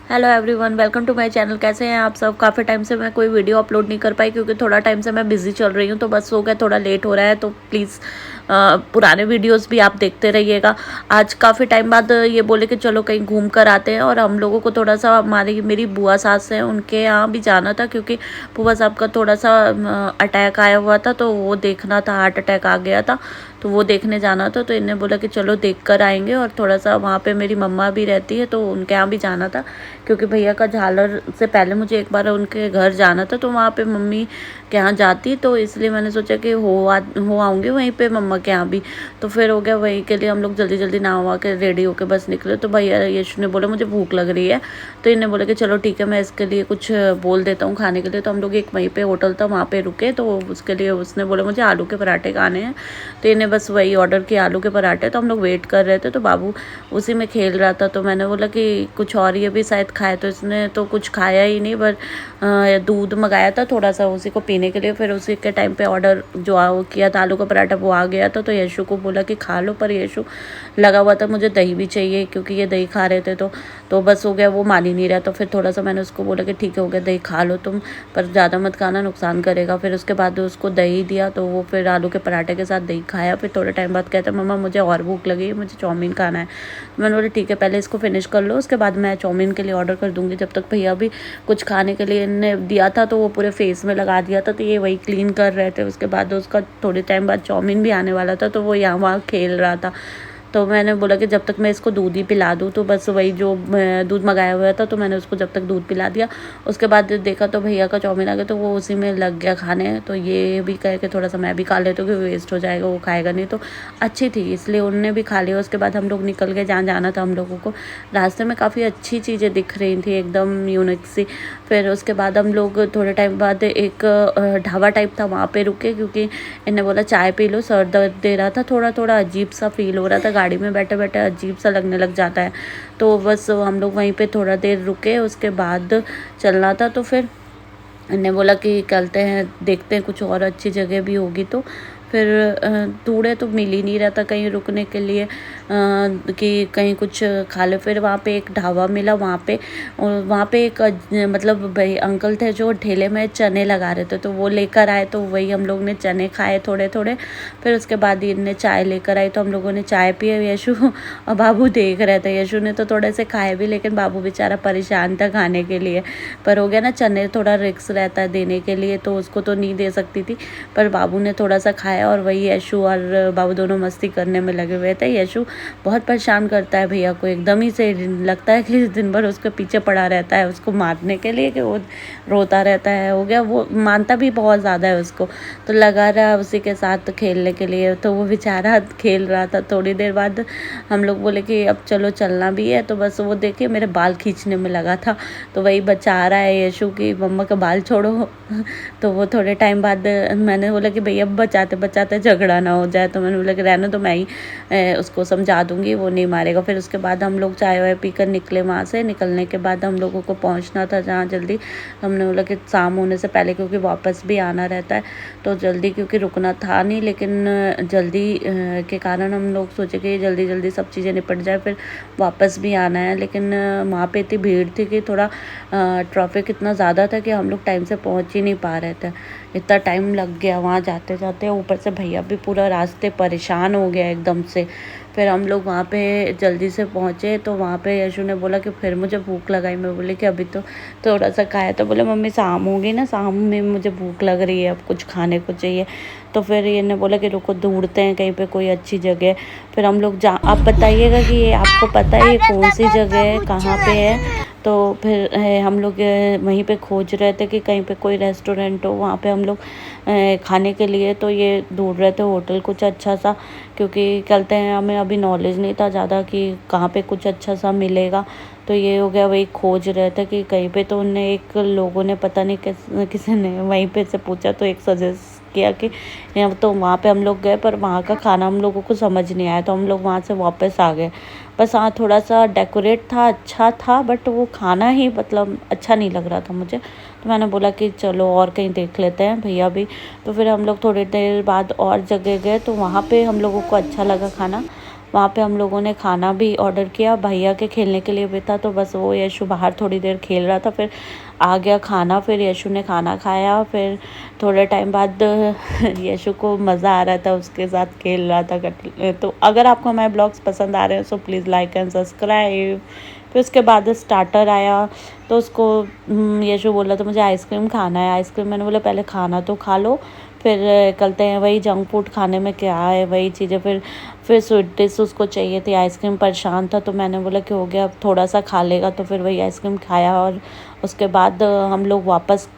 Hello everyone, welcome to my channel. कैसे हैं आप सब? काफ़ी टाइम से मैं कोई वीडियो अपलोड नहीं कर पाई क्योंकि थोड़ा टाइम से मैं बिज़ी चल रही हूँ, तो बस हो गया, थोड़ा लेट हो रहा है। तो प्लीज़ पुराने वीडियोस भी आप देखते रहिएगा। आज काफ़ी टाइम बाद ये बोले कि चलो कहीं घूम कर आते हैं, और हम लोगों को थोड़ा सा मेरी बुआ सास हैं उनके यहाँ भी जाना था, क्योंकि बुआ साहब का थोड़ा सा अटैक आया हुआ था, तो वो देखना था, हार्ट अटैक आ गया था, तो वो देखने जाना था। तो इन्हें बोला कि चलो देख कर आएंगे, और थोड़ा सा वहाँ पे मेरी मम्मा भी रहती है, तो उनके यहाँ भी जाना था, क्योंकि भैया का झालर से पहले मुझे एक बार उनके घर जाना था, तो वहाँ पे मम्मी के यहाँ जाती, तो इसलिए मैंने सोचा कि हो आऊँगी वहीं पे मम्मा के यहाँ भी। तो फिर हो गया, वहीं के लिए हम लोग जल्दी जल्दी नहा के रेडी होके बस निकले। तो भैया यशु ने बोला मुझे भूख लग रही है, तो इन्हें बोला कि चलो ठीक है, मैं इसके लिए कुछ बोल देता हूँ खाने के लिए। तो हम लोग एक वहीं पे होटल था, वहाँ पे रुके, तो उसके लिए उसने बोला मुझे आलू के पराठे खाने हैं, तो इन्हें बस वही ऑर्डर किया, आलू के पराठे। तो हम लोग वेट कर रहे थे, तो बाबू उसी में खेल रहा था, तो मैंने बोला कि कुछ और, ये भी शायद खाए, तो इसने तो कुछ खाया ही नहीं, पर दूध मंगाया था थोड़ा सा उसी को पीने के लिए। फिर उसी के टाइम पे ऑर्डर जो किया था आलू का पराठा, वो आ गया था, तो यशु को बोला कि खा लो, पर यशु लगा हुआ था मुझे दही भी चाहिए, क्योंकि ये दही खा रहे थे। तो बस हो गया, वो मान ही नहीं रहा। तो फिर थोड़ा सा मैंने उसको बोला कि ठीक है, हो गया, दही खा लो तुम, पर ज़्यादा मत खाना, नुकसान करेगा। फिर उसके बाद उसको दही दिया, तो वो फिर आलू के पराठे के साथ दही खाया। फिर थोड़े टाइम बाद कहता मम्मा मुझे और भूख लगी है, मुझे चाउमीन खाना है। मैंने बोला ठीक है, पहले इसको फिनिश कर लो, उसके बाद मैं चाउमीन के लिए ऑर्डर कर दूँगी। जब तक भैया भी कुछ खाने के लिए इन्होंने दिया था, तो वो पूरे फेस में लगा दिया था, तो ये वही क्लीन कर रहे थे। उसके बाद उसका थोड़े टाइम बाद चाउमीन भी आने वाला था, तो वो यहाँ वहाँ खेल रहा था। तो मैंने बोला कि जब तक मैं इसको दूध ही पिला दूँ, तो बस वही जो दूध मंगाया हुआ था, तो मैंने उसको जब तक दूध पिला दिया। उसके बाद देखा तो भैया का चाउमीन आ गया, तो वो उसी में लग गया खाने। तो ये भी कहे कि थोड़ा सा मैं भी खा लेता हूँ, क्योंकि वेस्ट हो जाएगा, वो खाएगा नहीं। तो अच्छी थी, इसलिए उनने भी खा लिया। उसके बाद हम लोग निकल गए जहाँ जाना था हम लोगों को। रास्ते में काफ़ी अच्छी चीज़ें दिख रही थी, एकदम यूनिक सी। फिर उसके बाद हम लोग थोड़े टाइम बाद एक ढाबा टाइप था, वहाँ पे रुके, क्योंकि इन्हें बोला चाय पी लो, सर दर्द दे रहा था, थोड़ा थोड़ा अजीब सा फील हो रहा था, गाड़ी में बैठे बैठे अजीब सा लगने लग जाता है। तो बस हम लोग वहीं पे थोड़ा देर रुके, उसके बाद चलना था। तो फिर इन्हें बोला कि चलते हैं, देखते हैं कुछ और अच्छी जगह भी होगी। तो फिर ढूंढे तो मिल ही नहीं रहा था कहीं रुकने के लिए, कि कहीं कुछ खा ले। फिर वहाँ पे एक ढाबा मिला, वहाँ पे, और वहाँ पे एक मतलब भाई अंकल थे जो ठेले में चने लगा रहे थे, तो वो लेकर आए, तो वही हम लोग ने चने खाए थोड़े थोड़े। फिर उसके बाद इनने चाय लेकर आई, तो हम लोगों ने चाय पी। यशु और बाबू देख रहे थे, यशु ने तो थोड़े से खाए भी, लेकिन बाबू बेचारा परेशान था खाने के लिए। पर हो गया ना, चने थोड़ा रिस्क रहता है देने के लिए, तो उसको तो नहीं दे सकती थी, पर बाबू ने थोड़ा सा खाया। और वही यशु और बाबू दोनों मस्ती करने में लगे हुए थे। यशु बहुत परेशान करता है भैया को, एकदम ही से लगता है कि दिन भर उसके पीछे पड़ा रहता है उसको मारने के लिए, कि वो रोता रहता है। हो गया, वो मानता भी बहुत ज़्यादा है उसको, तो लगा रहा उसी के साथ खेलने के लिए। तो वो बेचारा खेल रहा था। थोड़ी देर बाद हम लोग बोले कि अब चलो चलना भी है, तो बस वो देखिए मेरे बाल खींचने में लगा था, तो वही बचा रहा है यशु की मम्मा का बाल छोड़ो। तो वो थोड़े टाइम बाद मैंने बोला कि भैया बचाते बचाते झगड़ा ना हो जाए, तो मैंने बोला कि रहने तो मैं ही उसको समझा दूंगी, वो नहीं मारेगा। फिर उसके बाद हम लोग चाय वाय पी कर निकले वहाँ से। निकलने के बाद हम लोगों को पहुँचना था जहाँ जल्दी, हमने बोला कि शाम होने से पहले, क्योंकि वापस भी आना रहता है, तो जल्दी, क्योंकि रुकना था नहीं, लेकिन जल्दी के कारण हम लोग सोचे कि जल्दी जल्दी सब चीज़ें निपट जाए, फिर वापस भी आना है। लेकिन वहाँ पे इतनी भीड़ थी कि थोड़ा ट्रैफिक इतना ज़्यादा था कि हम लोग टाइम से पहुँच ही नहीं पा रहे थे, इतना टाइम लग गया वहाँ जाते जाते। ऊपर से भैया भी पूरा रास्ते परेशान हो गया एकदम से। फिर हम लोग वहाँ पे जल्दी से पहुँचे, तो वहाँ पे यशु ने बोला कि फिर मुझे भूख लगाई। मैं बोली कि अभी तो थोड़ा सा खाया, तो बोले मम्मी शाम होगी ना, शाम में मुझे भूख लग रही है, अब कुछ खाने को चाहिए। तो फिर ये ने बोला कि रुको ढूंढते हैं कहीं पे कोई अच्छी जगह। फिर हम लोग आप बताइएगा कि ये आपको पता है ये कौन सी जगह है, कहाँ पे है। तो फिर हम लोग वहीं पे खोज रहे थे कि कहीं पे कोई रेस्टोरेंट हो, वहाँ पे हम लोग खाने के लिए। तो ये ढूंढ रहे थे होटल कुछ अच्छा सा, क्योंकि कहते हैं हमें अभी नॉलेज नहीं था ज़्यादा कि कहाँ पे कुछ अच्छा सा मिलेगा। तो ये हो गया, वही खोज रहे थे कि कहीं पे। तो उनने एक लोगों ने पता नहीं किसी ने वहीं पे से पूछा, तो एक सजेस्ट किया कि तो वहाँ पे हम लोग गए, पर वहाँ का खाना हम लोगों को समझ नहीं आया, तो हम लोग वहाँ से वापस आ गए। बस हाँ, थोड़ा सा डेकोरेट था, अच्छा था, बट वो खाना ही मतलब अच्छा नहीं लग रहा था मुझे। तो मैंने बोला कि चलो और कहीं देख लेते हैं भैया भी। तो फिर हम लोग थोड़ी देर बाद और जगह गए, तो वहाँ पे हम लोगों को अच्छा लगा खाना। वहाँ पे हम लोगों ने खाना भी ऑर्डर किया, भैया के खेलने के लिए भी था, तो बस वो यशु बाहर थोड़ी देर खेल रहा था, फिर आ गया खाना, फिर यशु ने खाना खाया। फिर थोड़े टाइम बाद यशु को मज़ा आ रहा था, उसके साथ खेल रहा था। तो अगर आपको हमारे ब्लॉग्स पसंद आ रहे हैं so please like and subscribe. फिर उसके बाद स्टार्टर आया, तो उसको यशु बोला तो मुझे आइसक्रीम खाना है आइसक्रीम। मैंने बोला पहले खाना तो खा लो, फिर निकलते हैं। वही जंक फूड खाने में क्या है, वही चीज़ें। फिर स्वीट डिश उसको चाहिए थी, आइसक्रीम परेशान था, तो मैंने बोला कि हो गया अब थोड़ा सा खा लेगा, तो फिर वही आइसक्रीम खाया। और उसके बाद हम लोग वापस